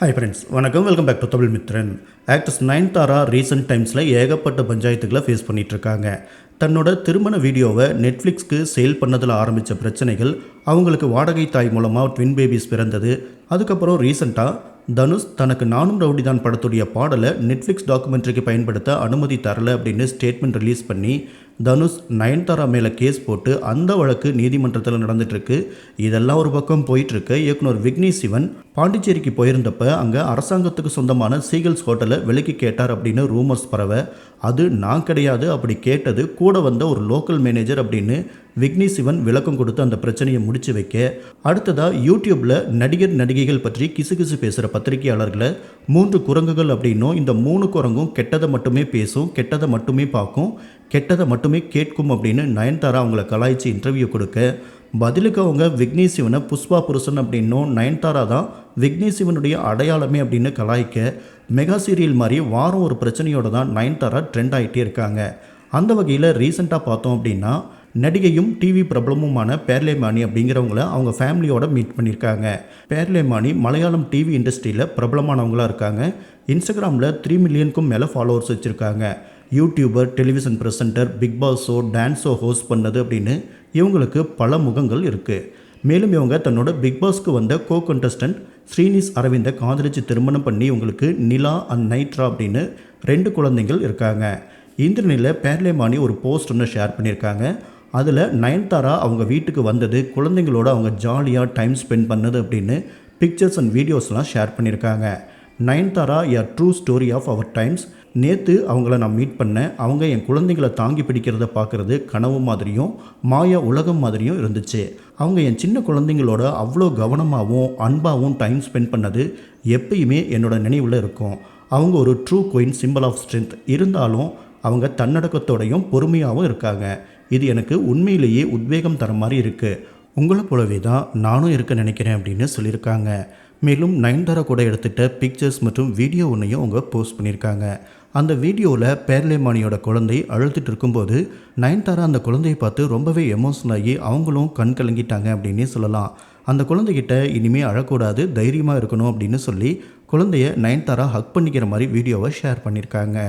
Hi friends, வணக்கம். Welcome back to TamilMithran. Actress Nayanthara recent டைம்ஸில் ஏகப்பட்ட பஞ்சாயத்துக்களை ஃபேஸ் பண்ணிகிட்ருக்காங்க. தன்னோட திருமண வீடியோவை நெட்ஃப்ளிக்ஸ்க்கு சேல் பண்ணதில் ஆரம்பித்த பிரச்சனைகள், அவங்களுக்கு வாடகை தாய் மூலமாக ட்வின் பேபிஸ் பிறந்தது, அதுக்கப்புறம் ரீசெண்டாக தனுஷ் தனக்கு நானும் ரவுடி தான் படத்துடைய பாடலை நெட்ஃப்ளிக்ஸ் டாக்குமெண்ட்ரிக்கு பயன்படுத்த அனுமதி தரலை அப்படின்னு ஸ்டேட்மெண்ட் ரிலீஸ் பண்ணி தனுஷ் நயன்தாரா மேலே கேஸ் போட்டு அந்த வழக்கு நீதிமன்றத்தில் நடந்துகிட்ருக்கு. இதெல்லாம் ஒரு பக்கம் போயிட்டுருக்கு. இயக்குனர் விக்னி சிவன் பாண்டிச்சேரிக்கு போயிருந்தப்ப அங்கே அரசாங்கத்துக்கு சொந்தமான சீகல்ஸ் ஹோட்டலை விலைக்கு கேட்டார் அப்படின்னு ரூமர்ஸ் பரவ, அது நான் கிடையாது, அப்படி கேட்டது கூட வந்த ஒரு லோக்கல் மேனேஜர் அப்படின்னு விக்னி சிவன் விளக்கம் கொடுத்து அந்த பிரச்சனையை முடிச்சு வைக்க, அடுத்ததாக யூடியூப்பில் நடிகர் நடிகைகள் பற்றி கிசுகிசு பேசுகிற பத்திரிகையாளர்களை 3 குரங்குகள் அப்படின்னும், இந்த 3 குரங்கும் கெட்டதை மட்டுமே பேசும், கெட்டதை மட்டுமே பார்க்கும், கெட்டதை மட்டுமே கேட்கும் அப்படின்னு நயன்தாரா அவங்கள கலாய்ச்சி இன்டர்வியூ கொடுக்க, பதிலுக்கு அவங்க விக்னி சிவனை புஷ்பா புருஷன் அப்படின்னும், நயன்தாரா தான் விக்னி சிவனுடைய அடையாளமே அப்படின்னு கலாய்க்க, மெகா சீரியல் மாதிரி வாரம் ஒரு பிரச்சனையோடு தான் நயன்தாரா ட்ரெண்ட் ஆகிட்டே இருக்காங்க. அந்த வகையில் ரீசெண்டாக பார்த்தோம் அப்படின்னா, நடிகையும் டிவி பிரபலமுமான பேர்லே மானி அப்படிங்கிறவங்கள அவங்க ஃபேமிலியோட மீட் பண்ணியிருக்காங்க. பேர்லே மானி மலையாளம் டிவி இண்டஸ்ட்ரியில் பிரபலமானவங்களாக இருக்காங்க. இன்ஸ்டாகிராமில் 3 மில்லியனுக்கும் மேலே ஃபாலோவர்ஸ் வச்சுருக்காங்க. YouTuber, television presenter, Big Boss show, dance show host பண்ணது அப்படின்னு இவங்களுக்கு பல முகங்கள் இருக்குது. மேலும் இவங்க தன்னோட பிக் பாஸ்க்கு வந்த கோ கண்டஸ்டன்ட் ஸ்ரீனிஸ் அரவிந்தை காதலிச்சு திருமணம் பண்ணி இவங்களுக்கு நிலா அண்ட் நைட்ரா அப்படின்னு 2 குழந்தைகள் இருக்காங்க. இந்த நிலையில் பேர்லே மானி ஒரு போஸ்ட் ஒன்று ஷேர் பண்ணியிருக்காங்க. அதில் நயன்தாரா அவங்க வீட்டுக்கு வந்தது, குழந்தைங்களோட அவங்க ஜாலியாக டைம் ஸ்பெண்ட் பண்ணது அப்படின்னு பிக்சர்ஸ் அண்ட் வீடியோஸ்லாம் ஷேர் பண்ணியிருக்காங்க. Nayanthara a true story of our times. நேற்று அவங்கள நான் மீட் பண்ணேன். அவங்க என் குழந்தைங்களை தாங்கி பிடிக்கிறத பார்க்குறது கனவு மாதிரியும் மாயா உலகம் மாதிரியும் இருந்துச்சு. அவங்க என் சின்ன குழந்தைங்களோட அவ்வளோ கவனமாகவும் அன்பாகவும் டைம் ஸ்பெண்ட் பண்ணது எப்பயுமே என்னோட நினைவில் இருக்கும். அவங்க ஒரு true queen, symbol of strength. இருந்தாலும் அவங்க தன்னடக்கத்தோடையும் பொறுமையாகவும் இருக்காங்க. இது எனக்கு உண்மையிலேயே உத்வேகம் தர மாதிரி இருக்குது. உங்களை போலவே தான் நானும் இருக்க நினைக்கிறேன் அப்படின்னு சொல்லியிருக்காங்க. மேலும் நயன்தாரா கூட எடுத்துகிட்ட பிக்சர்ஸ் மற்றும் வீடியோ ஒன்றையும் அவங்க போஸ்ட் பண்ணியிருக்காங்க. அந்த வீடியோவில் பேர்லே மானியோட குழந்தை அழுதுட்டு இருக்கும்போது நயன்தாரா அந்த குழந்தையை பார்த்து ரொம்பவே எமோஷனல் ஆகி அவங்களும் கண் கலங்கிட்டாங்க அப்படின்னே சொல்லலாம். அந்த குழந்தைகிட்ட இனிமேல் அழக்கூடாது, தைரியமாக இருக்கணும் அப்படின்னு சொல்லி குழந்தைய நயன்தாரா ஹக் பண்ணிக்கிற மாதிரி வீடியோவை ஷேர் பண்ணியிருக்காங்க.